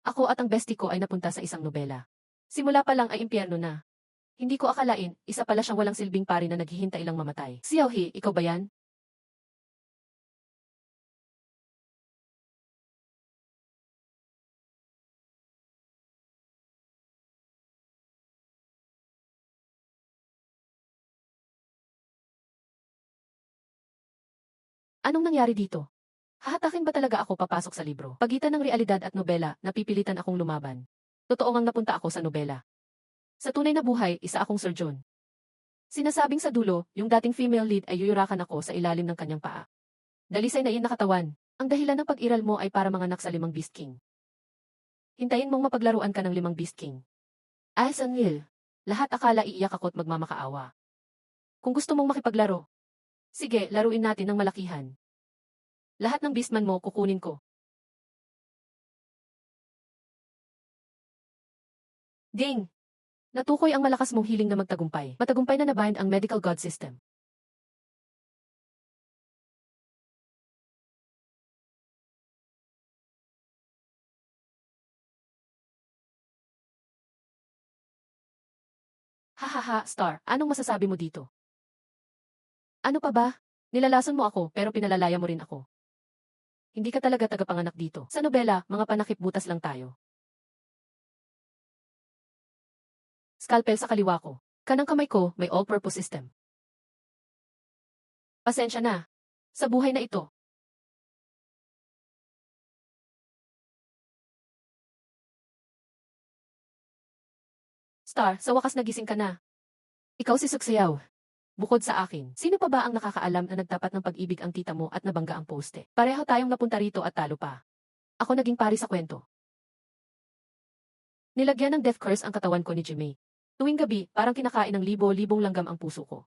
Ako at ang bestie ko ay napunta sa isang nobela. Simula pa lang ay impyerno na. Hindi ko akalain, isa pala siyang walang silbing pari na naghihintay lang mamatay. Xiaohe, ikaw ba yan? Anong nangyari dito? Hahatakin ba talaga ako papasok sa libro? Pagitan ng realidad at nobela, napipilitan akong lumaban. Totoo ngang napunta ako sa nobela. Sa tunay na buhay, isa akong surgeon. Sinasabing sa dulo, yung dating female lead ay yuyurakan ako sa ilalim ng kanyang paa. Dalisay na iyon na katawan. Ang dahilan ng pag-iral mo ay para manganak sa 5 Beast King. Hintayin mong mapaglaruan ka ng 5 Beast King. Ay, sangil. Lahat akala iiyak ako't magmamakaawa. Kung gusto mong makipaglaro, sige, laruin natin ng malakihan. Lahat ng beastman mo kukunin ko. Ding! Natukoy ang malakas mong hiling na magtagumpay. Matagumpay na nabind ang medical god system. Hahaha, Star, anong masasabi mo dito? Ano pa ba? Nilalason mo ako pero pinalalaya mo rin ako. Hindi ka talaga tagapanganak dito. Sa nobela, mga panakip butas lang tayo. Scalpel sa kaliwa ko. Kanang kamay ko, may all-purpose system. Pasensya na. Sa buhay na ito. Star, sa wakas nagising ka na. Ikaw si Suksiyaw. Bukod sa akin, sino pa ba ang nakakaalam na nagtapat ng pag-ibig ang tita mo at nabangga ang poste? Pareho tayong napunta rito at talo pa. Ako naging pari sa kwento. Nilagyan ng death curse ang katawan ko ni Jimmy. Tuwing gabi, parang kinakain ng libo-libong langgam ang puso ko.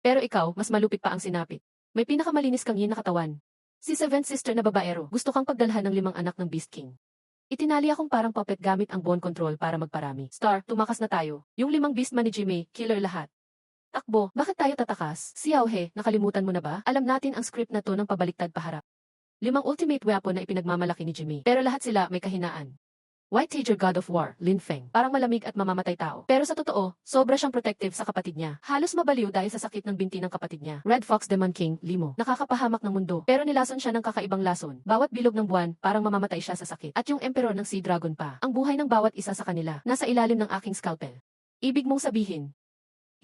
Pero ikaw, mas malupit pa ang sinapit. May pinakamalinis kang yin na katawan. Si Seventh Sister na babaero, gusto kang pagdalhan ng 5 anak ng Beast King. Itinali akong parang puppet gamit ang bone control para magparami. Star, tumakas na tayo. Yung 5 beastman ni Jimmy, killer lahat. Takbo, bakit tayo tatakas? Xiaohe, nakalimutan mo na ba? Alam natin ang script na to ng pabaliktad paharap. 5 ultimate weapon na ipinagmamalaki ni Jimmy. Pero lahat sila may kahinaan. White Tiger God of War, Lin Feng. Parang malamig at mamamatay tao. Pero sa totoo, sobra siyang protective sa kapatid niya. Halos mabaliw dahil sa sakit ng binti ng kapatid niya. Red Fox Demon King, Limo. Nakakapahamak ng mundo. Pero nilason siya ng kakaibang lason. Bawat bilog ng buwan, parang mamamatay siya sa sakit. At yung Emperor ng Sea Dragon pa. Ang buhay ng bawat isa sa kanila, nasa ilalim ng aking scalpel. Ibig mong sabihin,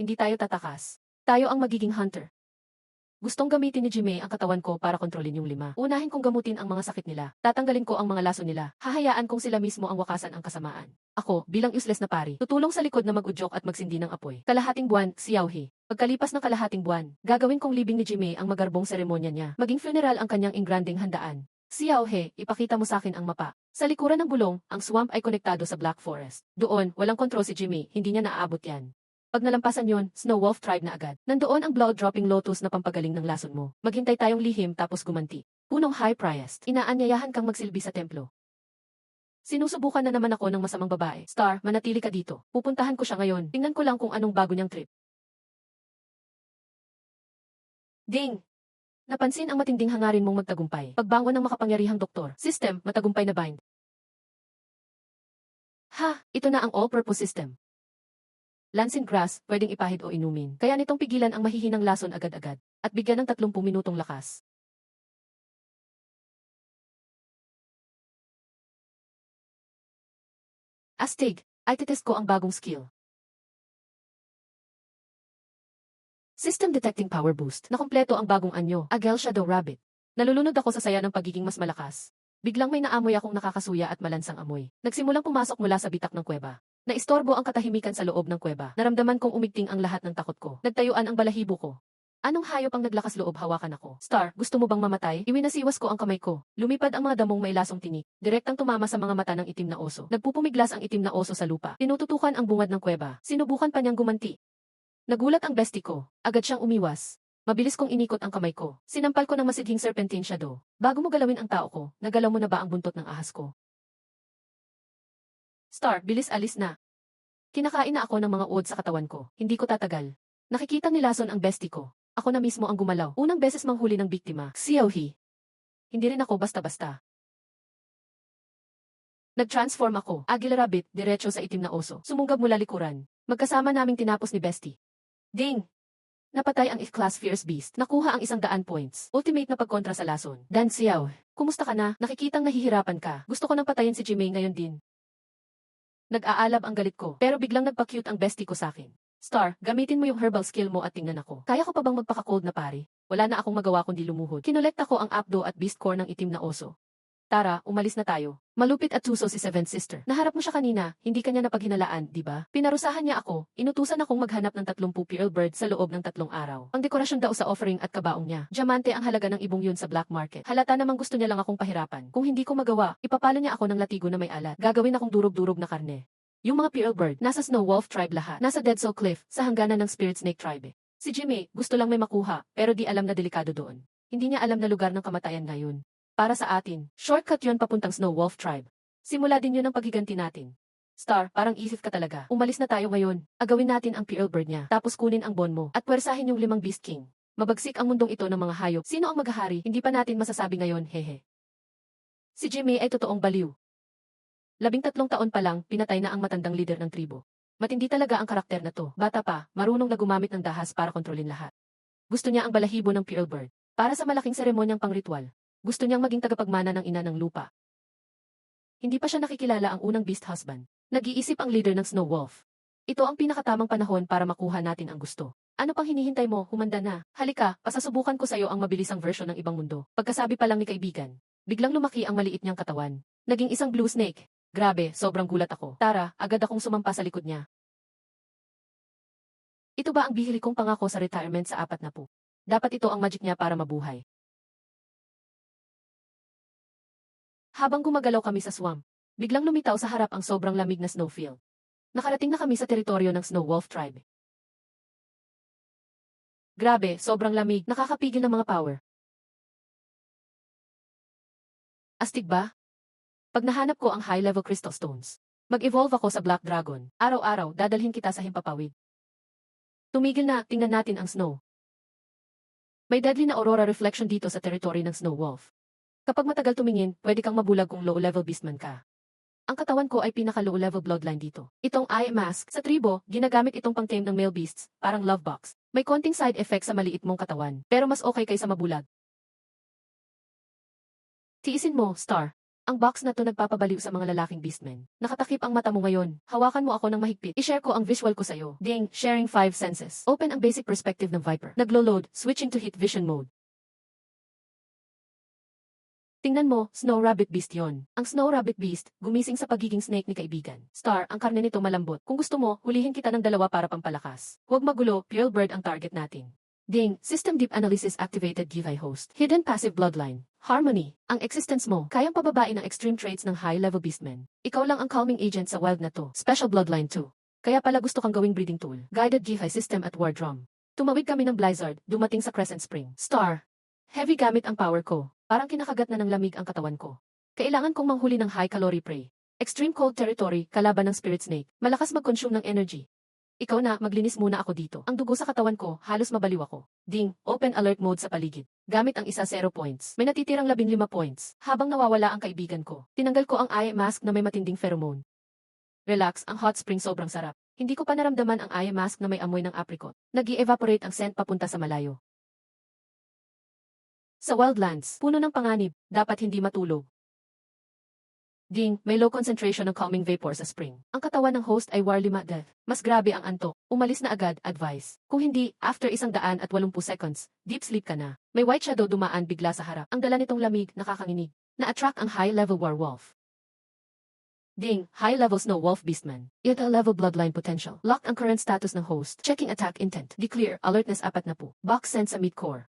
hindi tayo tatakas. Tayo ang magiging hunter. Gustong gamitin ni Jimmy ang katawan ko para kontrolin yung 5. Unahin kong gamutin ang mga sakit nila. Tatanggalin ko ang mga laso nila. Hahayaan kong sila mismo ang wakasan ang kasamaan. Ako, bilang useless na pari, tutulong sa likod na mag-udyok at magsindi ng apoy. Kalahating buwan, Xiaohe. Pagkalipas ng kalahating buwan, gagawin kong libing ni Jimmy ang magarbong seremonya niya. Maging funeral ang kanyang ingranding handaan. Xiaohe, ipakita mo sa akin ang mapa. Sa likuran ng bulong, ang swamp ay konektado sa Black Forest. Doon, walang kontrol si Jimmy, hindi niya naaabot yan. Pag nalampasan yon, Snow Wolf tribe na agad. Nandoon ang blood-dropping lotus na pampagaling ng lason mo. Maghintay tayong lihim tapos gumanti. Punong high-priced. Inaanyayahan kang magsilbi sa templo. Sinusubukan na naman ako ng masamang babae. Star, manatili ka dito. Pupuntahan ko siya ngayon. Tingnan ko lang kung anong bago niyang trip. Ding! Napansin ang matinding hangarin mong magtagumpay. Pagbangon ng makapangyarihang doktor. System, matagumpay na bind. Ha! Ito na ang all-purpose system. Lansing grass, pwedeng ipahid o inumin. Kaya nitong pigilan ang mahihinang lason agad-agad. At bigyan ng 30 minutong lakas. Astig, ay titest ko ang bagong skill. System Detecting Power Boost. Nakumpleto ang bagong anyo, Agel Shadow Rabbit. Nalulunod ako sa saya ng pagiging mas malakas. Biglang may naamoy akong nakakasuya at malansang amoy. Nagsimulang pumasok mula sa bitak ng kuweba. Naistorbo ang katahimikan sa loob ng kuweba. Naramdaman kong umigting ang lahat ng takot ko. Nagtayuan ang balahibo ko. Anong hayop ang naglakas loob hawakan ako? Star, gusto mo bang mamatay? Iwinasiwas ko ang kamay ko. Lumipad ang mga damong may lasong tinik. Direktang tumama sa mga mata ng itim na oso. Nagpupumiglas ang itim na oso sa lupa. Tinututukan ang bungad ng kuweba. Sinubukan pa niyang gumanti. Nagulat ang bestie ko. Agad siyang umiwas. Mabilis kong inikot ang kamay ko. Sinampal ko ng masidhing serpentine shadow. Bago mo galawin ang tao ko, nagalaw mo na ba ang buntot ng ahas ko? Star, bilis alis na. Kinakain na ako ng mga uod sa katawan ko. Hindi ko tatagal. Nakikitang nilason ang bestie ko. Ako na mismo ang gumalaw. Unang beses manghuli ng biktima. Xiaohe. Hindi rin ako basta-basta. Nag-transform ako, Agile Rabbit, diretso sa itim na oso. Sumunggab mula likuran. Magkasama naming tinapos ni Bestie. Ding! Napatay ang If-class Fierce Beast. Nakuha ang 100 points. Ultimate na pagkontra sa lason. Dan Xiao, kumusta ka na? Nakikitang nahihirapan ka. Gusto ko nang patayin si Jimei ngayon din. Nag-aalab ang galit ko, pero biglang nagpa-cute ang bestie ko sa akin. Star, gamitin mo yung herbal skill mo at tingnan ako. Kaya ko pa bang magpaka-cold na pare? Wala na akong magawa kundi lumuhod. Kinolekta ko ang Apdo at Beast Core ng itim na oso. Tara, umalis na tayo. Malupit at tuso si Seventh Sister. Naharap mo siya kanina, hindi kanya napaghinalaan, di ba? Pinarusahan niya ako, inutusan akong maghanap ng 30 pearl bird sa loob ng 3 araw. Ang dekorasyon daw sa offering at kabaong niya. Diamante ang halaga ng ibong yun sa black market. Halata namang gusto niya lang akong pahirapan. Kung hindi ko magawa, ipapalo niya ako ng latigo na may alat. Gagawin akong durog-durog na karne. Yung mga pearl bird, nasa Snow Wolf tribe lahat. Nasa Dead Soul Cliff, sa hangganan ng Spirit Snake tribe. Si Jimmy, gusto lang may makuha, pero di alam na delikado doon. Hindi niya alam na lugar ng kamatayan ngayon. Para sa atin, shortcut yon papuntang Snow Wolf tribe. Simula din yun ang paghiganti natin. Star, parang isip ka talaga. Umalis na tayo ngayon. Agawin natin ang pearl bird niya, tapos kunin ang bone mo, at pwersahin yung 5 Beast King. Mabagsik ang mundong ito ng mga hayop. Sino ang maghahari? Hindi pa natin masasabi ngayon, hehe. Si Jimmy ay totoong baliw. 13 taon pa lang, pinatay na ang matandang leader ng tribo. Matindi talaga ang karakter na to. Bata pa, marunong na gumamit ng dahas para kontrolin lahat. Gusto niya ang balahibo ng pearl bird. Para sa malaking seremonyang pang-ritual. Gusto niyang maging tagapagmana ng ina ng lupa. Hindi pa siya nakikilala ang unang beast husband. Nag-iisip ang leader ng Snow Wolf. Ito ang pinakatamang panahon para makuha natin ang gusto. Ano pang hinihintay mo? Humanda na. Halika, pasasubukan ko sa'yo ang mabilisang version ng ibang mundo. Pagkasabi pa lang ni kaibigan, biglang lumaki ang maliit niyang katawan. Naging isang blue snake. Grabe, sobrang gulat ako. Tara, agad akong sumampa sa likod niya. Ito ba ang bihili kong pangako sa retirement sa 40? Dapat ito ang magic niya para mabuhay. Habang gumagalaw kami sa swamp, biglang lumitaw sa harap ang sobrang lamig na snowfield. Nakarating na kami sa teritoryo ng Snow Wolf tribe. Grabe, sobrang lamig, nakakapigil ng mga power. Astig ba? Pag nahanap ko ang high-level crystal stones, mag-evolve ako sa Black Dragon. Araw-araw, dadalhin kita sa himpapawid. Tumigil na, tingnan natin ang snow. May deadly na aurora reflection dito sa teritoryo ng Snow Wolf. Kapag matagal tumingin, pwede kang mabulag kung low-level beastman ka. Ang katawan ko ay pinaka-low-level bloodline dito. Itong eye mask, sa tribo, ginagamit itong pang-tame ng male beasts, parang love box. May konting side effect sa maliit mong katawan, pero mas okay kaysa mabulag. Tiisin mo, Star. Ang box na to nagpapabaliw sa mga lalaking beastmen. Nakatakip ang mata mo ngayon. Hawakan mo ako ng mahigpit. I-share ko ang visual ko sa'yo. Ding, sharing 5 senses. Open ang basic perspective ng Viper. Naglo-load, switching to heat vision mode. Tingnan mo, Snow Rabbit Beast yon. Ang Snow Rabbit Beast, gumising sa pagiging snake ni kaibigan. Star, ang karne nito malambot. Kung gusto mo, hulihin kita ng 2 para pampalakas. Huwag magulo, Pearl Bird ang target natin. Ding, System Deep Analysis activated Givai Host. Hidden Passive Bloodline. Harmony. Ang existence mo, kayang pababain ang extreme traits ng high-level beastmen. Ikaw lang ang calming agent sa wild na to. Special Bloodline 2. Kaya pala gusto kang gawing breeding tool. Guided Givai System at War Drum. Tumawid kami ng Blizzard, dumating sa Crescent Spring. Star. Heavy gamit ang power ko. Parang kinakagat na ng lamig ang katawan ko. Kailangan kong manghuli ng high-calorie prey. Extreme cold territory, kalaban ng spirit snake. Malakas mag-consume ng energy. Ikaw na, maglinis muna ako dito. Ang dugo sa katawan ko, halos mabaliw ako. Ding, open alert mode sa paligid. Gamit ang isa 0 points. May natitirang 15 points. Habang nawawala ang kaibigan ko, tinanggal ko ang eye mask na may matinding pheromone. Relax, ang hot spring sobrang sarap. Hindi ko pa naramdaman ang eye mask na may amoy ng apricot. Nag-i-evaporate ang scent papunta sa malayo. Sa wildlands, puno ng panganib, dapat hindi matulog. Ding, may low concentration ng calming vapor sa spring. Ang katawan ng host ay warlima death. Mas grabe ang antok. Umalis na agad, advice. Kung hindi, after 180 seconds, deep sleep ka na. May white shadow dumaan bigla sa harap. Ang dala nitong lamig, nakakanginig. Na-attract ang high-level werewolf. Ding, high-level Snow Wolf Beastman. Ito level bloodline potential. Locked ang current status ng host. Checking attack intent. Declare, alertness 40. Box sent sa mid-core.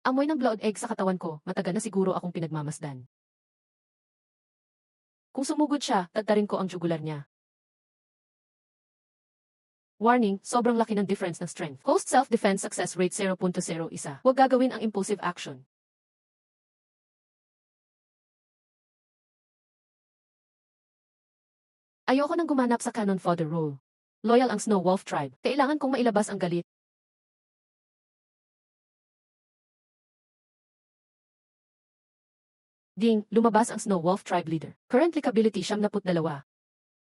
Amoy ng blood egg sa katawan ko, matagal na siguro akong pinagmamasdan. Kung sumugod siya, tagtarin ko ang jugular niya. Warning, sobrang laki ng difference ng strength. Host self-defense success rate 0.01. Huwag gagawin ang impulsive action. Ayoko nang gumanap sa cannon fodder role. Loyal ang Snow Wolf tribe. Kailangan kong mailabas ang galit. Ding, lumabas ang Snow Wolf Tribe Leader. Current likability 72.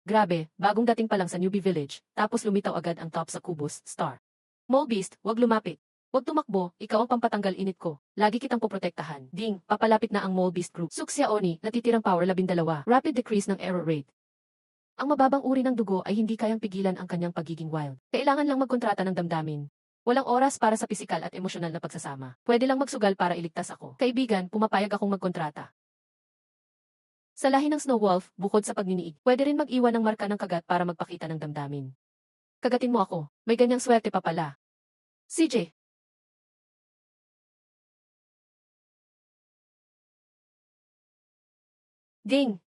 Grabe, bagong dating pa lang sa newbie village, tapos lumitaw agad ang top sa Kubos, Star. Mole Beast, wag lumapit. Wag tumakbo, ikaw ang pampatanggal init ko. Lagi kitang poprotektahan. Ding, papalapit na ang Mole Beast group. Suksya Oni, natitirang power 12. Rapid decrease ng error rate. Ang mababang uri ng dugo ay hindi kayang pigilan ang kanyang pagiging wild. Kailangan lang magkontrata ng damdamin. Walang oras para sa pisikal at emosyonal na pagsasama. Pwede lang magsugal para iligtas ako. Kaibigan, pumapayag akong magkontrata. Sa lahi ng Snow Wolf, bukod sa pagniniig, pwede rin mag-iwan ng marka ng kagat para magpakita ng damdamin. Kagatin mo ako, may ganyang swerte pa pala. CJ. Ding!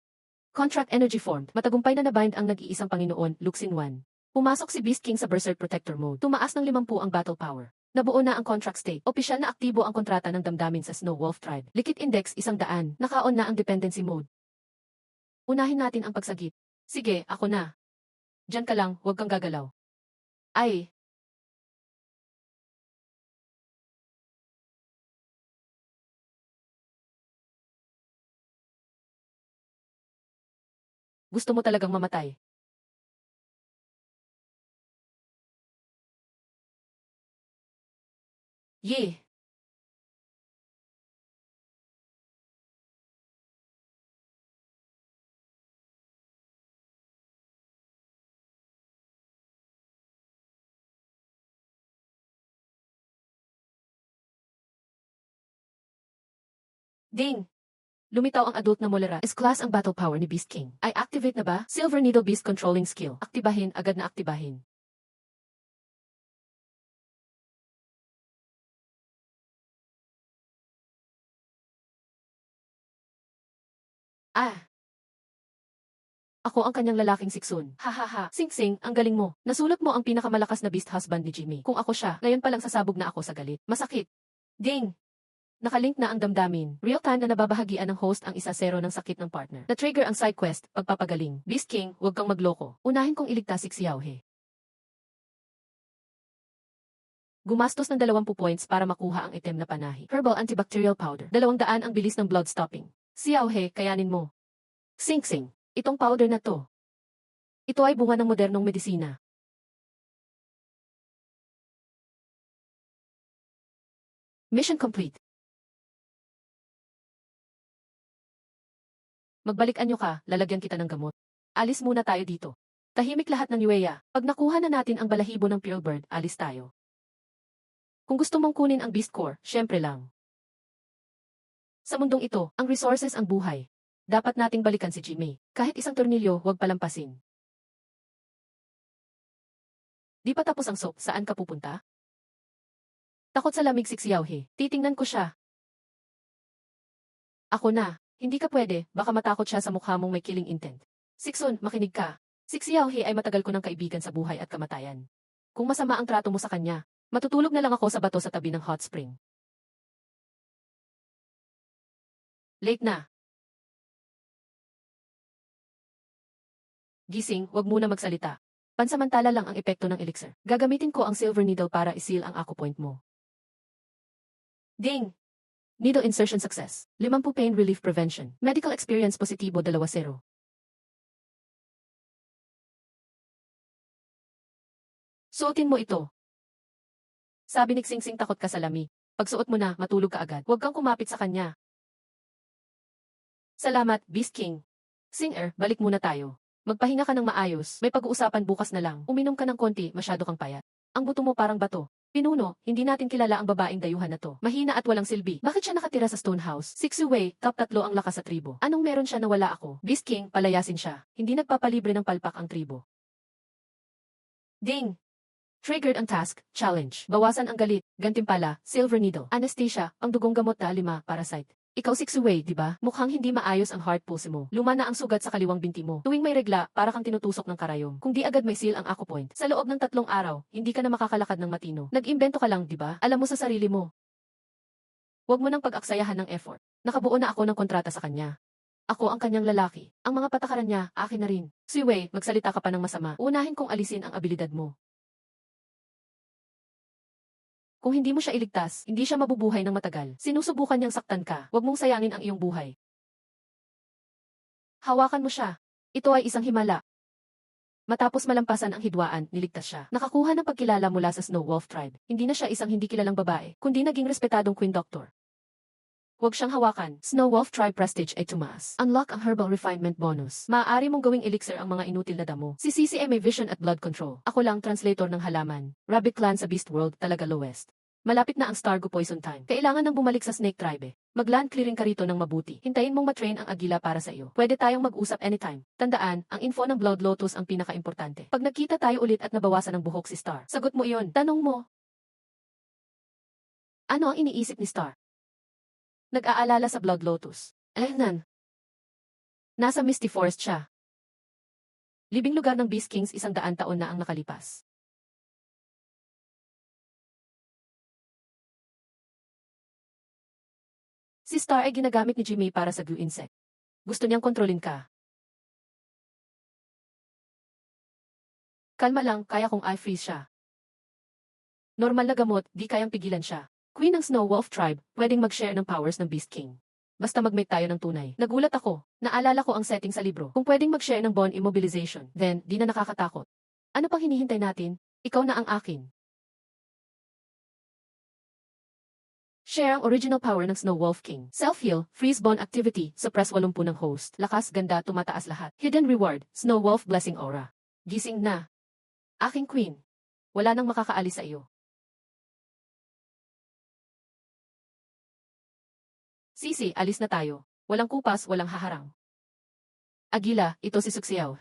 Contract energy formed. Matagumpay na nabind ang nag-iisang Panginoon, Luxin 1. Pumasok si Beast King sa Berserk Protector mode. Tumaas ng 50 ang battle power. Nabuo na ang contract state. Opisyal na aktibo ang kontrata ng damdamin sa Snow Wolf Tribe. Likit index 100. Naka-on na ang dependency mode. Unahin natin ang pagsagip. Sige, ako na. Diyan ka lang, huwag kang gagalaw. Ay! Gusto mo talagang mamatay. Yeh! Ding! Lumitaw ang adult na Molera. S-class ang battle power ni Beast King. Ay activate na ba? Silver Needle Beast Controlling Skill. Aktibahin, agad na aktibahin. Ah! Ako ang kanyang lalaking siksun. Hahaha. Sing-sing, ang galing mo. Nasulot mo ang pinakamalakas na beast husband ni Jimmy. Kung ako siya, ngayon pa lang sasabog na ako sa galit. Masakit. Ding! Nakalink na ang damdamin. Real-time na nababahagian ng host ang 1-0 ng sakit ng partner. Na-trigger ang side quest, pagpapagaling. Beast King, huwag kang magloko. Unahin kong iligtas si Xiaohe. Gumastos ng 20 points para makuha ang item na panahi. Herbal antibacterial powder. 200 ang bilis ng blood stopping. Xiaohe, kayanin mo. Sing-sing. Itong powder na to. Ito ay bunga ng modernong medisina. Mission complete. Magbalik anyo ka, lalagyan kita ng gamot. Alis muna tayo dito. Tahimik lahat ng Yueya. Pag nakuha na natin ang balahibo ng Purebird, alis tayo. Kung gusto mong kunin ang Beast Core, syempre lang. Sa mundong ito, ang resources ang buhay. Dapat nating balikan si Jimmy. Kahit isang tornilyo, huwag palampasin. Di pa tapos ang soap, saan ka pupunta? Takot sa lamig si Xiaohe. Titingnan ko siya. Ako na. Hindi ka pwede, baka matakot siya sa mukha mong may killing intent. Siksun, makinig ka. Si Xiaohe ay matagal ko ng kaibigan sa buhay at kamatayan. Kung masama ang trato mo sa kanya, matutulog na lang ako sa bato sa tabi ng hot spring. Late na. Gising, wag muna magsalita. Pansamantala lang ang epekto ng elixir. Gagamitin ko ang silver needle para iseal ang ako point mo. Ding! Needle insertion success. 50 pain relief prevention. Medical experience positibo 20. Suotin mo ito. Sabi ni Xingsing takot ka sa lami. Pagsuot mo na, matulog ka agad. Huwag kang kumapit sa kanya. Salamat, Beast King. Singer, balik muna tayo. Magpahinga ka ng maayos. May pag-uusapan bukas na lang. Uminom ka ng konti, masyado kang payat. Ang buto mo parang bato. Pinuno, hindi natin kilala ang babaeng dayuhan na to. Mahina at walang silbi. Bakit siya nakatira sa Stonehouse? Six-way, top 3 ang lakas sa tribo. Anong meron siya na wala ako? Beast King, palayasin siya. Hindi nagpapalibre ng palpak ang tribo. Ding! Triggered ang task, challenge. Bawasan ang galit, gantimpala, silver needle. Anesthesia, ang dugong gamot na 5, parasite. Ikaw six-way, di ba? Mukhang hindi maayos ang heart pulse mo. Luma na ang sugat sa kaliwang binti mo. Tuwing may regla, para kang tinutusok ng karayom. Kung di agad may seal ang ako point, sa loob ng 3 araw, hindi ka na makakalakad ng matino. Nag-imbento ka lang, di ba? Alam mo sa sarili mo. Huwag mo nang pag-aksayahan ng effort. Nakabuo na ako ng kontrata sa kanya. Ako ang kanyang lalaki. Ang mga patakaran niya, akin na rin. Siwei, magsalita ka pa ng masama. Unahin kong alisin ang abilidad mo. Kung hindi mo siya iligtas, hindi siya mabubuhay ng matagal. Sinusubukan niyang saktan ka. Huwag mong sayangin ang iyong buhay. Hawakan mo siya. Ito ay isang himala. Matapos malampasan ang hidwaan, niligtas siya. Nakakuha ng pagkilala mula sa Snow Wolf tribe. Hindi na siya isang hindi kilalang babae, kundi naging respetadong Queen Doctor. Huwag siyang hawakan. Snow Wolf tribe prestige ay tumaas. Unlock ang herbal refinement bonus. Maaari mong gawing elixir ang mga inutil na damo. Si Cici ay may vision at blood control. Ako lang translator ng halaman. Rabbit clan sa Beast World, talaga lowest. Malapit na ang Stargo Poison time. Kailangan nang bumalik sa Snake Tribe. Mag-land clearing ka rito ng mabuti. Hintayin mong matrain ang agila para sa iyo. Pwede tayong mag-usap anytime. Tandaan, ang info ng Blood Lotus ang pinaka-importante. Pag nagkita tayo ulit at nabawasan ng buhok si Star, sagot mo iyon. Tanong mo. Ano ang iniisip ni Star? Nag-aalala sa Blood Lotus. Nasa Misty Forest siya. Libing lugar ng Beast Kings 100 taon na ang nakalipas. Si Star ay ginagamit ni Jimmy para sa glue insect. Gusto niyang kontrolin ka. Kalma lang, kaya kong i-freeze siya. Normal na gamot, di kayang pigilan siya. Queen ng Snow Wolf tribe, pwedeng mag-share ng powers ng Beast King. Basta mag-make tayo ng tunay. Nagulat ako. Naalala ko ang setting sa libro. Kung pwedeng mag-share ng bone immobilization, then di na nakakatakot. Ano pang hinihintay natin? Ikaw na ang akin. Share ang original power ng Snow Wolf King. Self-heal, freeze bone activity, suppress 80 ng host. Lakas, ganda, tumataas lahat. Hidden reward, Snow Wolf blessing aura. Gising na. Aking queen. Wala nang makakaalis sa iyo. Cici, alis na tayo. Walang kupas, walang haharang. Agila, ito si Suxiao.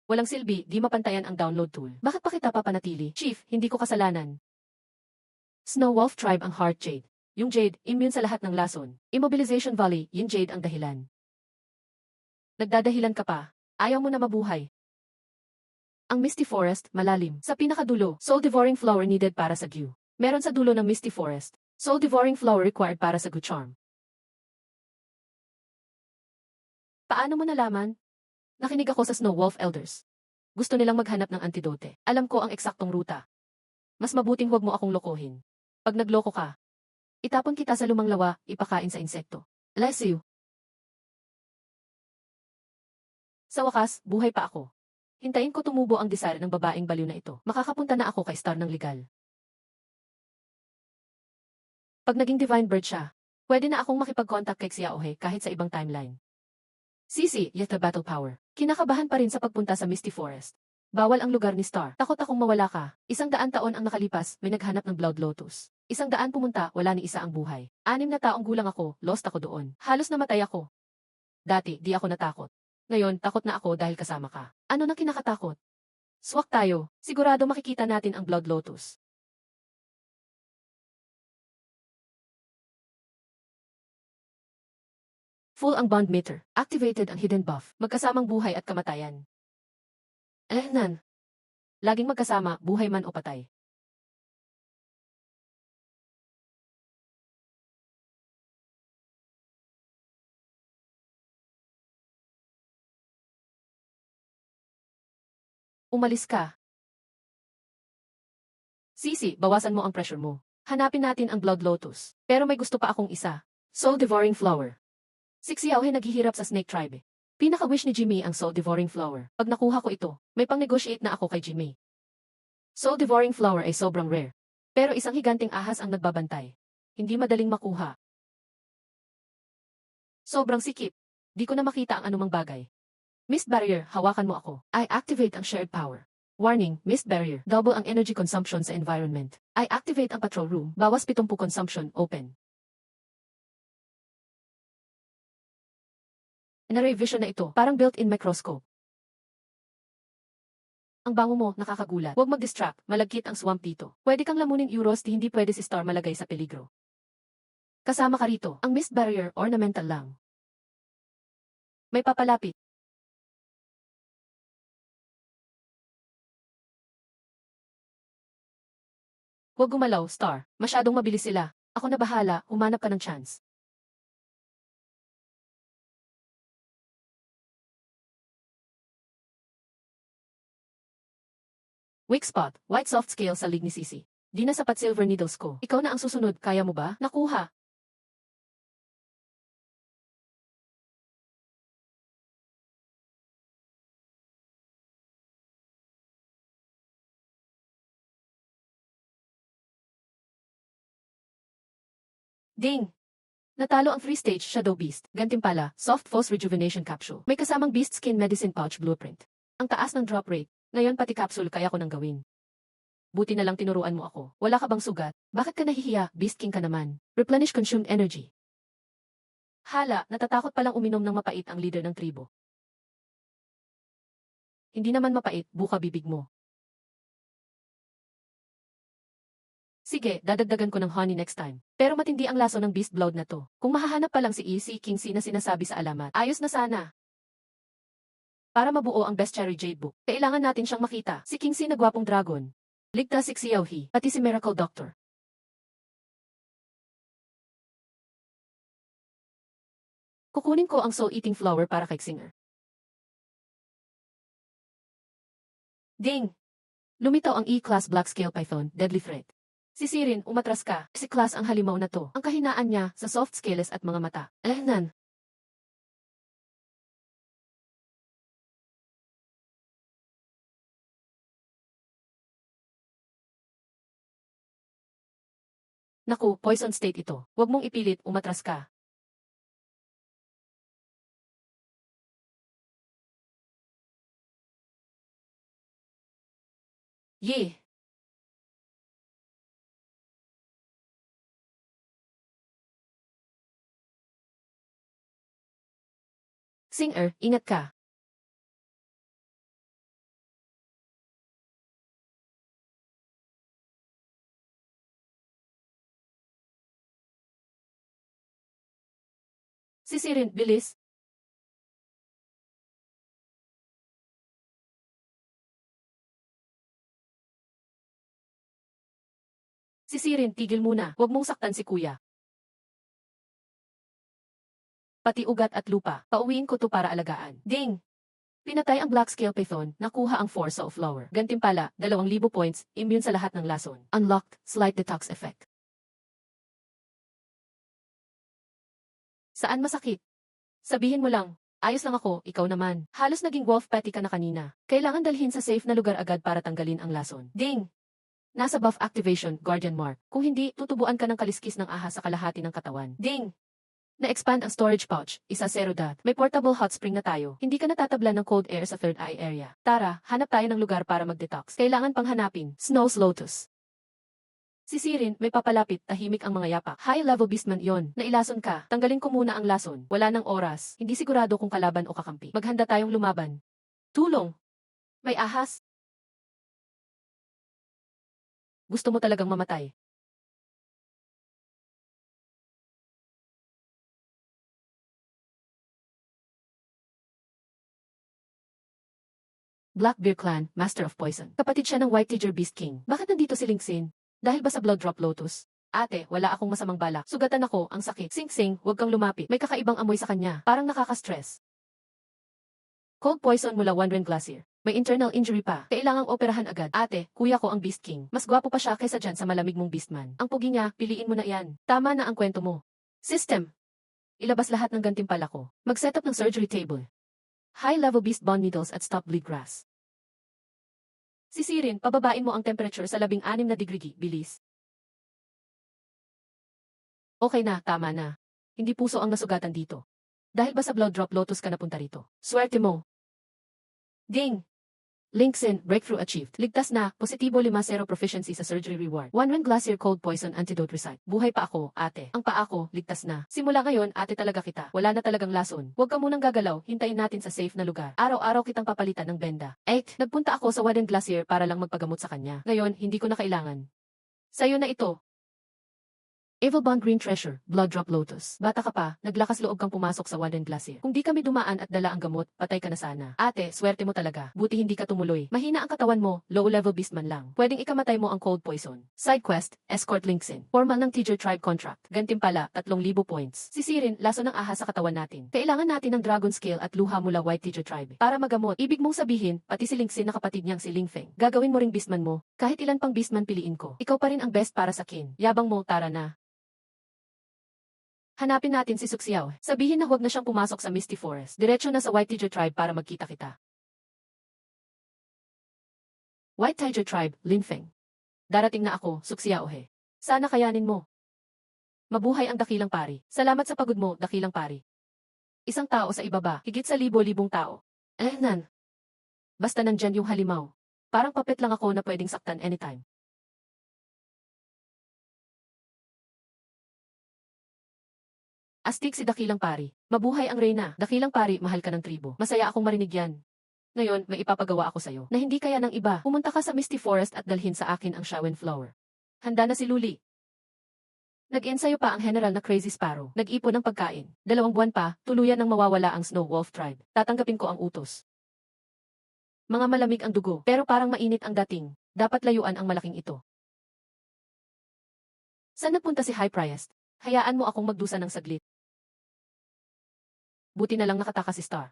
Walang silbi, di mapantayan ang download tool. Bakit pa kita papanatili? Chief, hindi ko kasalanan. Snow Wolf tribe ang Heart Jade. Yung Jade, immune sa lahat ng lason. Immobilization Valley, yung Jade ang dahilan. Nagdadahilan ka pa. Ayaw mo na mabuhay. Ang Misty Forest, malalim. Sa pinakadulo, Soul Devouring Flower needed para sa Gu. Meron sa dulo ng Misty Forest. Soul Devouring Flower required para sa Gu Charm. Paano mo nalaman? Nakinig ako sa Snow Wolf Elders. Gusto nilang maghanap ng antidote. Alam ko ang eksaktong ruta. Mas mabuting huwag mo akong lokohin. Pag nagloko ka, itapon kita sa lumang lawa, ipakain sa insekto. Bless you. Sa wakas, buhay pa ako. Hintayin ko tumubo ang desire ng babaeng baliw na ito. Makakapunta na ako kay Star ng legal. Pag naging Divine Bird siya, pwede na akong makipag-contact kay Xiaohe kahit sa ibang timeline. Cici, yet the battle power. Kinakabahan pa rin sa pagpunta sa Misty Forest. Bawal ang lugar ni Star. Takot akong mawala ka. 100 taon ang nakalipas, may naghanap ng Blood Lotus. 100 pumunta, wala ni isa ang buhay. 6 na taong gulang ako, lost ako doon. Halos namatay ako. Dati, di ako natakot. Ngayon, takot na ako dahil kasama ka. Ano nang kinakatakot? Swak tayo. Sigurado makikita natin ang Blood Lotus. Full ang bond meter. Activated ang hidden buff. Magkasamang buhay at kamatayan. Laging magkasama, buhay man o patay. Umalis ka. Cici, bawasan mo ang pressure mo. Hanapin natin ang Blood Lotus. Pero may gusto pa akong isa. Soul Devouring Flower. Si Xiaohe naghihirap sa Snake Tribe. Pinaka-wish ni Jimmy ang Soul Devouring Flower. Pag nakuha ko ito, may pang-negotiate na ako kay Jimmy. Soul Devouring Flower ay sobrang rare. Pero isang higanting ahas ang nagbabantay. Hindi madaling makuha. Sobrang sikip. Di ko na makita ang anumang bagay. Mist Barrier, hawakan mo ako. I activate ang shared power. Warning, Mist Barrier, double ang energy consumption sa environment. I activate ang patrol room, bawas 70 consumption, open. N-ray vision na ito, parang built-in microscope. Ang bango mo, nakakagulat. Huwag mag-distract, malagkit ang swamp dito. Pwede kang lamunin euros di hindi pwede si Star malagay sa peligro. Kasama ka rito, ang Mist Barrier, ornamental lang. May papalapit. Huwag gumalaw, Star. Masyadong mabilis sila. Ako na bahala, humanap ka ng chance. Weak spot, white soft scale sa lig ni Cici. Di na sapat silver needles ko. Ikaw na ang susunod, kaya mo ba? Nakuha. Ding! Natalo ang free stage Shadow Beast. Gantimpala, Soft Foss Rejuvenation Capsule. May kasamang Beast Skin Medicine Pouch Blueprint. Ang taas ng drop rate. Ngayon pati capsule kaya ko nang gawin. Buti na lang tinuruan mo ako. Wala ka bang sugat? Bakit ka nahihiya? Beast King ka naman. Replenish consumed energy. Hala, natatakot palang uminom ng mapait ang leader ng tribo. Hindi naman mapait, buka bibig mo. Sige, dadagdagan ko ng honey next time. Pero matindi ang laso ng beast blood na to. Kung mahahanap pa lang si EC King C na sinasabi sa alamat, ayos na sana. Para mabuo ang best cherry jade book, kailangan natin siyang makita. Si King C na gwapong dragon. Ligtas si Xiaohi, pati si Miracle Doctor. Kukunin ko ang soul-eating flower para kay Xinger. Ding! Lumitaw ang E-Class Black Scale Python, Deadly Threat. Si Sirin, umatras ka. Si Class ang halimaw na to. Ang kahinaan niya sa soft scales at mga mata. Nan. Naku, poison state ito. Huwag mong ipilit, umatras ka. Yeh! Singer, ingat ka. Si Sirin, bilis. Si Sirin, tigil muna. Huwag mong saktan si kuya. Pati ugat at lupa. Pauwiin ko to para alagaan. Ding! Pinatay ang Black Scale Python, nakuha ang Force of Flower. Gantimpala, 2,000 points, immune sa lahat ng lason. Unlocked, Slight Detox Effect. Saan masakit? Sabihin mo lang, ayos lang ako, ikaw naman. Halos naging wolf patty ka na kanina. Kailangan dalhin sa safe na lugar agad para tanggalin ang lason. Ding! Nasa buff activation, Guardian Mark. Kung hindi, tutubuan ka ng kaliskis ng ahas sa kalahati ng katawan. Ding! Na-expand ang storage pouch, isa zero dot. May portable hot spring na tayo. Hindi ka natatablan ng cold air sa third eye area. Tara, hanap tayo ng lugar para mag-detox. Kailangan pang hanapin, Snow's Lotus. Si Sirin, may papalapit, tahimik ang mga yapak. High-level beastman yon. Nailason ka. Tanggalin ko muna ang lason. Wala nang oras. Hindi sigurado kung kalaban o kakampi. Maghanda tayong lumaban. Tulong! May ahas. Gusto mo talagang mamatay. Blackbeard Clan, Master of Poison. Kapatid siya ng White Tiger Beast King. Bakit nandito si Lingxin? Dahil ba sa Blood Drop Lotus? Ate, wala akong masamang balak. Sugatan ako, ang sakit. Sing-sing, huwag kang lumapit. May kakaibang amoy sa kanya. Parang nakaka-stress. Cold poison mula Wandering Glacier. May internal injury pa. Kailangang operahan agad. Ate, kuya ko ang Beast King. Mas gwapo pa siya kaysa dyan sa malamig mong Beastman. Ang pugi niya, piliin mo na yan. Tama na ang kwento mo. System. Ilabas lahat ng gantimpala ko. Mag-set up ng surgery table. High-level beast bond needles at stop bleed grass. Si Sirin, pababain mo ang temperature sa 16 na degree, bilis. Okay na, tama na. Hindi puso ang nasugatan dito. Dahil ba sa Blood Drop Lotus ka napunta rito? Swerte mo. Ding! Lingxin, breakthrough achieved. Ligtas na, positibo 5-0 proficiency sa surgery reward. Wandering Glacier Cold Poison Antidote Recite. Buhay pa ako, ate. Ang paa ko, ligtas na. Simula ngayon, ate talaga kita. Wala na talagang lason. Huwag ka munang gagalaw, hintayin natin sa safe na lugar. Araw-araw kitang papalitan ng benda. Nagpunta ako sa Wandering Glacier para lang magpagamot sa kanya. Ngayon, hindi ko na kailangan. Sa'yo na ito. Evilbond Green Treasure, Blood Drop Lotus. Bata ka pa, naglakas loob kang pumasok sa Warden Glacier. Kung di kami dumaan at dala ang gamot, patay ka na sana. Ate, swerte mo talaga. Buti hindi ka tumuloy. Mahina ang katawan mo, low-level beast man lang. Pwedeng ikamatay mo ang cold poison. Side quest, escort Linksin. Formal ng Teacher Tribe contract. Gantimpala, 3,000 points. Sisirin, laso ng ahas sa katawan natin. Kailangan natin ng Dragon Scale at luha mula White Teacher Tribe. Para magamot, ibig mong sabihin, pati si Linksin na kapatid niyang si Lingfeng. Gagawin mo ring beastman mo. Kahit ilan pang beastman piliin ko. Ikaw pa rin ang best para sa kin. Yabang mo, tara na. Hanapin natin si Suxiao. Sabihin na huwag na siyang pumasok sa Misty Forest. Diretso na sa White Tiger Tribe para magkita kita. White Tiger Tribe, Linfeng. Darating na ako, Suxiao he. Sana kayanin mo. Mabuhay ang dakilang pari. Salamat sa pagod mo, dakilang pari. Isang tao sa ibaba, higit sa libo-libong tao. Nan. Basta nandyan yung halimaw. Parang papet lang ako na pwedeng saktan anytime. Astig si dakilang pari. Mabuhay ang reyna. Dakilang pari, mahal ka ng tribo. Masaya akong marinig yan. Ngayon, may ipapagawa ako sa'yo. Na hindi kaya ng iba. Pumunta ka sa Misty Forest at dalhin sa akin ang Shawen Flower. Handa na si Luli. Nag-ensayo pa ang general na Crazy Sparrow. Nag-ipon ng pagkain. 2 buwan pa, tuluyan nang mawawala ang Snow Wolf Tribe. Tatanggapin ko ang utos. Mga malamig ang dugo, pero parang mainit ang dating. Dapat layuan ang malaking ito. Saan napunta si High Priest? Hayaan mo akong magdusa ng saglit. Buti na lang nakatakas si Star.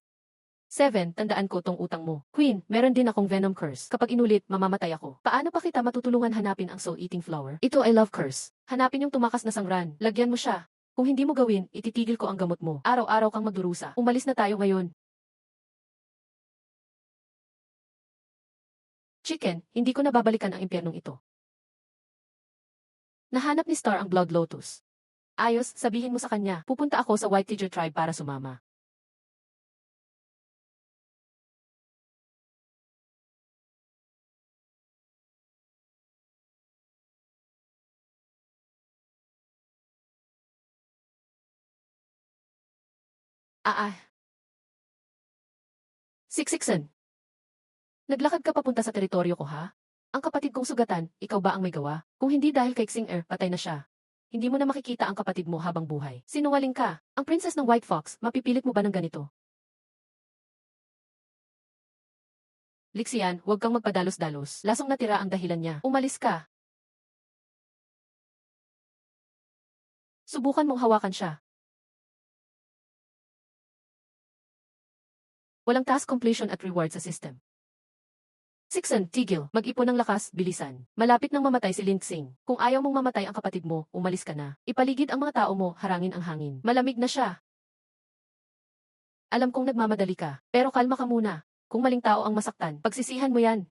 7. Tandaan ko tong utang mo. Queen, meron din akong Venom Curse. Kapag inulit, mamamatay ako. Paano pa kita matutulungan hanapin ang Soul-Eating Flower? Ito ay Love Curse. Hanapin yung tumakas na sangran. Lagyan mo siya. Kung hindi mo gawin, ititigil ko ang gamot mo. Araw-araw kang magdurusa. Umalis na tayo ngayon. Chicken, hindi ko nababalikan ang impyernong ito. Nahanap ni Star ang Blood Lotus. Ayos, sabihin mo sa kanya, pupunta ako sa White Tiger Tribe para sumama. Siksiksen. Naglakad ka papunta sa teritoryo ko ha? Ang kapatid kong sugatan, ikaw ba ang may gawa? Kung hindi dahil kay Xing patay na siya. Hindi mo na makikita ang kapatid mo habang buhay. Sinungaling ka. Ang princess ng White Fox, mapipilit mo ba ng ganito? Lixian, huwag kang magpadalos-dalos. Lasong natira ang dahilan niya. Umalis ka. Subukan mong hawakan siya. Walang task completion at reward sa system. Sixen, tigil. Mag-ipon ng lakas, bilisan. Malapit nang mamatay si Linxing. Kung ayaw mong mamatay ang kapatid mo, umalis ka na. Ipaligid ang mga tao mo, harangin ang hangin. Malamig na siya. Alam kong nagmamadali ka, pero kalma ka muna. Kung maling tao ang masaktan, pagsisihan mo yan.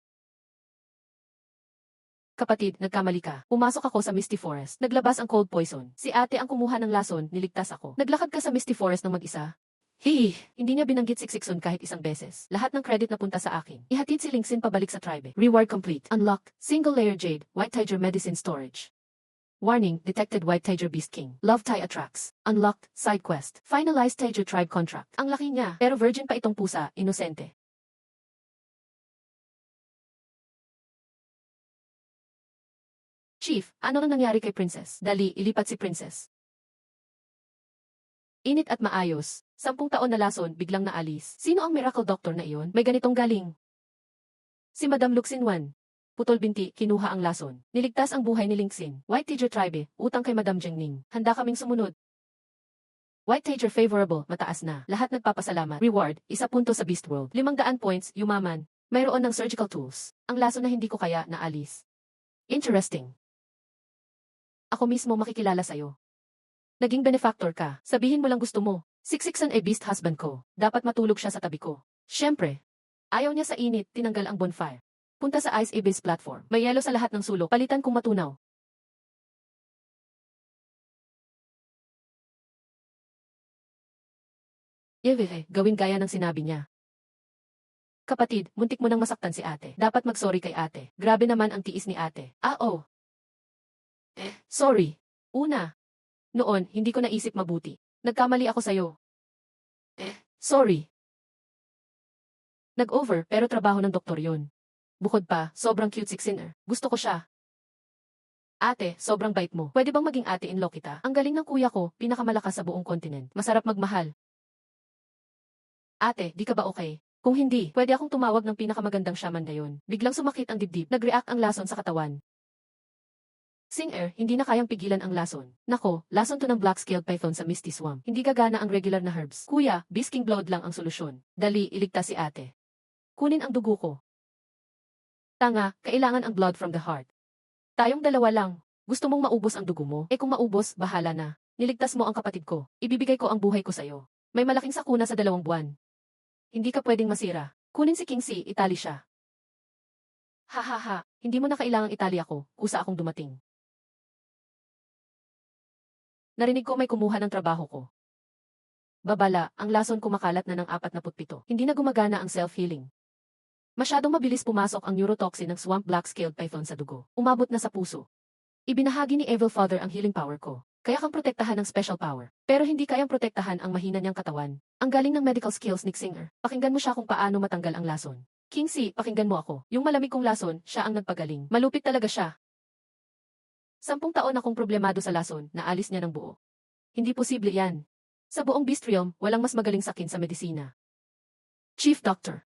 Kapatid, nagkamali ka. Pumasok ako sa Misty Forest. Naglabas ang cold poison. Si ate ang kumuha ng lason, niligtas ako. Naglakad ka sa Misty Forest ng mag-isa. Hihi, hindi niya binanggit Siksikson kahit isang beses. Lahat ng credit na punta sa akin. Ihatid si Lingxin pabalik sa tribe. Reward complete. Unlocked. Single layer jade. White Tiger medicine storage. Warning, detected White Tiger Beast King. Love tie attracts. Unlocked. Side quest. Finalized Tiger tribe contract. Ang laki niya, pero virgin pa itong pusa, inosente. Chief, ano nang nangyari kay Princess? Dali, ilipat si Princess. Init at maayos. 10 taon na lason, biglang naalis. Sino ang miracle doctor na iyon? May ganitong galing. Si Madam Luxinwan. Putol binti, kinuha ang lason. Niligtas ang buhay ni Lingxin. White Tiger Tribe, utang kay Madam Jengning. Handa kaming sumunod. White Tiger favorable, mataas na. Lahat nagpapasalamat. Reward, 1 punto sa Beast World. 500 points, yumaman. Mayroon ng surgical tools. Ang lason na hindi ko kaya naalis. Interesting. Ako mismo makikilala sa'yo. Naging benefactor ka. Sabihin mo lang gusto mo. Siksiksan ay beast husband ko. Dapat matulog siya sa tabi ko. Siyempre. Ayaw niya sa init, tinanggal ang bonfire. Punta sa Ice Abyss platform. May yelo sa lahat ng sulok. Palitan kung matunaw. Yeveh, gawin gaya ng sinabi niya. Kapatid, muntik mo nang masaktan si ate. Dapat mag-sorry kay ate. Grabe naman ang tiis ni ate. Oh. Sorry. Una. Noon, hindi ko naisip mabuti. Nagkamali ako sa'yo. Sorry. Nag-over, pero trabaho ng doktor yun. Bukod pa, sobrang cute si Xiner. Gusto ko siya. Ate, sobrang bait mo. Pwede bang maging ate-in-law kita? Ang galing ng kuya ko, pinakamalakas sa buong kontinent. Masarap magmahal. Ate, di ka ba okay? Kung hindi, pwede akong tumawag ng pinakamagandang shaman ngayon. Biglang sumakit ang dibdib, nag-react ang lason sa katawan. Singer, hindi na kayang pigilan ang lason. Nako, lason to ng black-scaled python sa Misty Swamp. Hindi gagana ang regular na herbs. Kuya, bisking blood lang ang solusyon. Dali, iligtas si ate. Kunin ang dugo ko. Tanga, kailangan ang blood from the heart. Tayong dalawa lang. Gusto mong maubos ang dugo mo? Kung maubos, bahala na. Niligtas mo ang kapatid ko. Ibibigay ko ang buhay ko sa'yo. May malaking sakuna sa 2 buwan. Hindi ka pwedeng masira. Kunin si Kingsley, itali siya. Ha ha ha, hindi mo na kailangang itali ako, kusa akong dumating. Narinig ko may kumuha ng trabaho ko. Babala, ang lason kumakalat na ng 47. Hindi na gumagana ang self-healing. Masyadong mabilis pumasok ang neurotoxin ng swamp black-scaled python sa dugo. Umabot na sa puso. Ibinahagi ni Evil Father ang healing power ko. Kaya kang protektahan ng special power. Pero hindi kayang protektahan ang mahina niyang katawan. Ang galing ng medical skills ni Singer. Pakinggan mo siya kung paano matanggal ang lason. Kingsley, pakinggan mo ako. Yung malamig kong lason, siya ang nagpagaling. Malupit talaga siya. 10 taon akong problemado sa lason, naalis niya ng buo. Hindi posible yan. Sa buong Beast Realm, walang mas magaling sa akin sa medisina. Chief Doctor.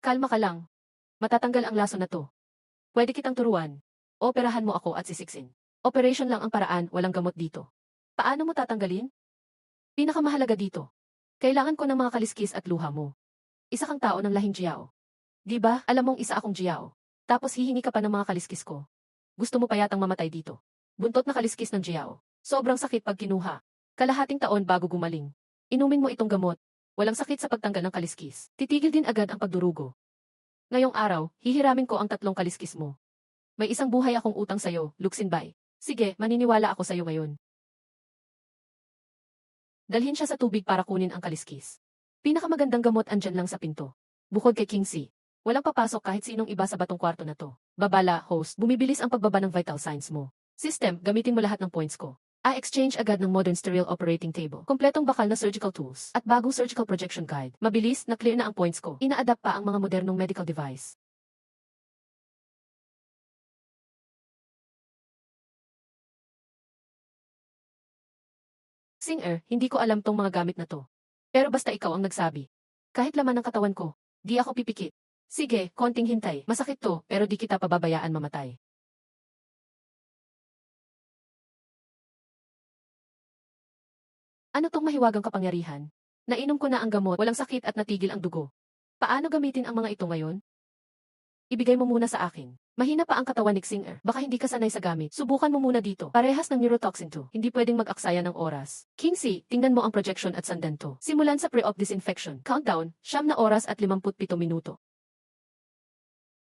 Kalma ka lang. Matatanggal ang lason na to. Pwede kitang turuan. Operahan mo ako at sisiksin. Operation lang ang paraan, walang gamot dito. Paano mo tatanggalin? Pinakamahalaga dito. Kailangan ko ng mga kaliskis at luha mo. Isa kang tao ng lahing Jiao. Di ba, alam mong isa akong Jiao. Tapos hihingi ka pa ng mga kaliskis ko. Gusto mo pa yatang mamatay dito. Buntot na kaliskis ng Jiao. Sobrang sakit pag kinuha. Kalahating taon bago gumaling. Inumin mo itong gamot. Walang sakit sa pagtanggal ng kaliskis. Titigil din agad ang pagdurugo. Ngayong araw, hihiramin ko ang 3 kaliskis mo. May isang buhay akong utang sa'yo, Luxinbay. Sige, maniniwala ako sa'yo ngayon. Dalhin siya sa tubig para kunin ang kaliskis. Pinakamagandang gamot andyan lang sa pinto. Bukod kay Kingsley, walang papasok kahit sinong iba sa batong kwarto na to. Babala, host, bumibilis ang pagbaba ng vital signs mo. System, gamitin mo lahat ng points ko. I-exchange agad ng modern sterile operating table. Kompletong bakal na surgical tools at bagong surgical projection guide. Mabilis, na-clear na ang points ko. Ina-adapt pa ang mga modernong medical device. Singer, hindi ko alam tong mga gamit na to. Pero basta ikaw ang nagsabi. Kahit laman ng katawan ko, di ako pipikit. Sige, konting hintay. Masakit to, pero di kita pababayaan mamatay. Ano tong mahiwagang kapangyarihan? Nainom ko na ang gamot, walang sakit at natigil ang dugo. Paano gamitin ang mga ito ngayon? Ibigay mo muna sa akin. Mahina pa ang katawan ni Singer. Baka hindi ka sanay sa gamit. Subukan mo muna dito. Parehas ng neurotoxin to. Hindi pwedeng mag-aksaya ng oras. Kingsley, tingnan mo ang projection at sandan to. Simulan sa pre-op disinfection. Countdown, 9 oras at 57 minuto.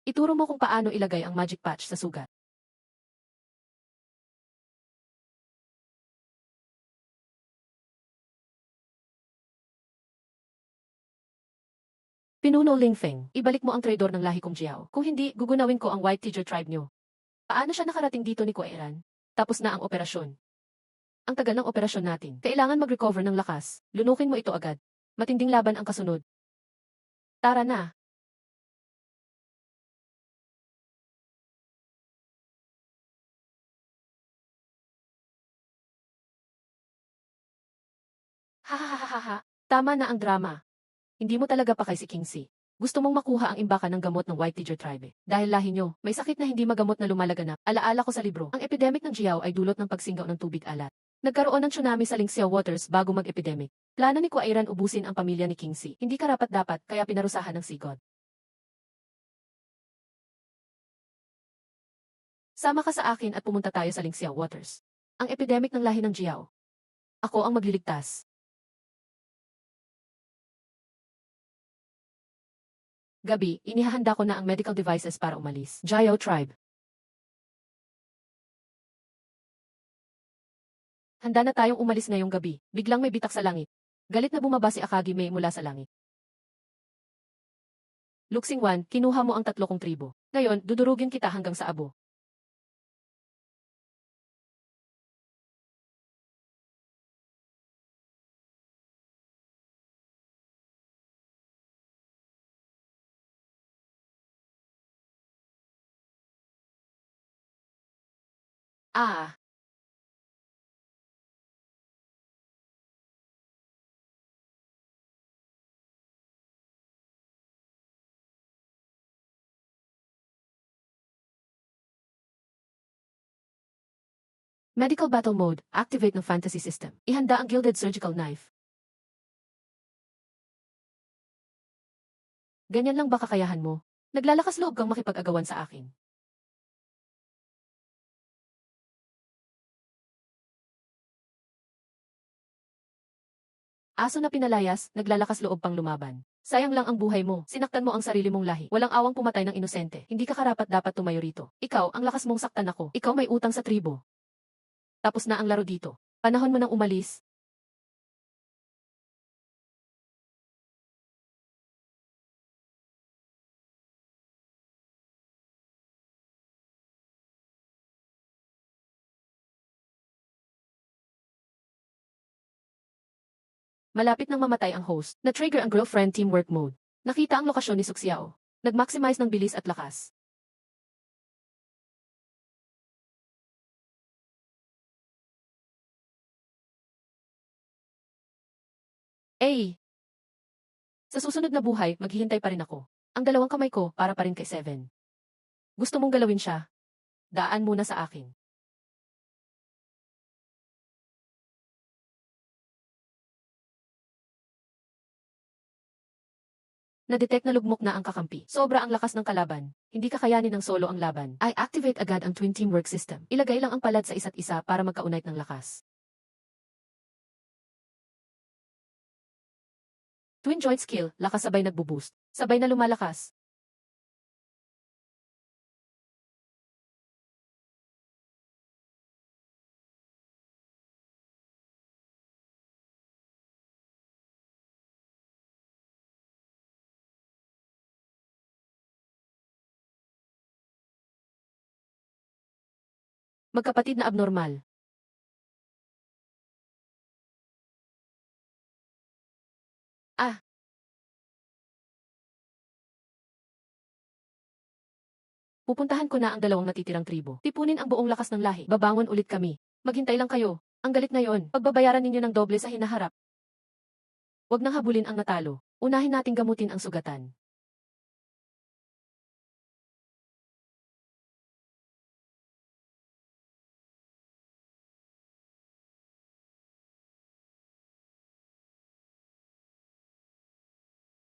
Ituro mo kung paano ilagay ang magic patch sa sugat. Pinuno Lingfeng, ibalik mo ang traidor ng lahi kong Jiao. Kung hindi, gugunawin ko ang White Teacher tribe nyo. Paano siya nakarating dito ni Kuairan? Tapos na ang operasyon. Ang tagal ng operasyon natin. Kailangan mag-recover ng lakas. Lunukin mo ito agad. Matinding laban ang kasunod. Tara na. Ha ha ha ha ha. Tama na ang drama. Hindi mo talaga pa kay si Kingsley. Gusto mong makuha ang imbakan ng gamot ng White Teacher tribe. Dahil lahi nyo, may sakit na hindi magamot na lumalaganap. Alaala ko sa libro, ang epidemic ng Jiao ay dulot ng pagsingaw ng tubig alat. Nagkaroon ng tsunami sa Lingxiao Waters bago mag-epidemic. Plano ni Kuairan ubusin ang pamilya ni Kingsley. Hindi karapat-dapat kaya pinarusahan ng sigod. Sama ka sa akin at pumunta tayo sa Lingxiao Waters. Ang epidemic ng lahi ng Jiao. Ako ang magliligtas. Gabi, inihahanda ko na ang medical devices para umalis. Jiao tribe. Handa na tayong umalis ngayong gabi. Biglang may bitak sa langit. Galit na bumaba si Akagime mula sa langit. Luxingwan, kinuha mo ang 3 kong tribo. Ngayon, dudurugin kita hanggang sa abo. Ah, medical battle mode, activate ng fantasy system. Ihanda ang gilded surgical knife. Ganyan lang ba kakayahan mo? Naglalakas loob kang makipag-agawan sa akin. Aso na pinalayas, naglalakas loob pang lumaban. Sayang lang ang buhay mo, sinaktan mo ang sarili mong lahi. Walang awang pumatay ng inosente. Hindi ka karapat dapat tumayo rito. Ikaw, ang lakas mong saktan ako. Ikaw may utang sa tribo. Tapos na ang laro dito. Panahon mo nang umalis. Malapit nang mamatay ang host. Na-trigger ang girlfriend teamwork mode. Nakita ang lokasyon ni Suxiao. Nag-maximize ng bilis at lakas. Eh, sa susunod na buhay, maghihintay pa rin ako. Ang dalawang kamay ko para pa rin kay Seven. Gusto mong galawin siya? Daan muna sa akin. Na-detect na lugmok na ang kakampi. Sobra ang lakas ng kalaban. Hindi kakayanin ng solo ang laban. I activate agad ang twin teamwork system. Ilagay lang ang palad sa isa't isa para magkaunite ng lakas. Twin joint skill, lakas sabay nagbo-boost. Sabay na lumalakas. Magkapatid na abnormal. Ah, pupuntahan ko na ang dalawang natitirang tribo. Tipunin ang buong lakas ng lahi. Babangon ulit kami. Maghintay lang kayo. Ang galit ngayon. Pagbabayaran ninyo ng doble sa hinaharap. Huwag nang habulin ang natalo. Unahin nating gamutin ang sugatan.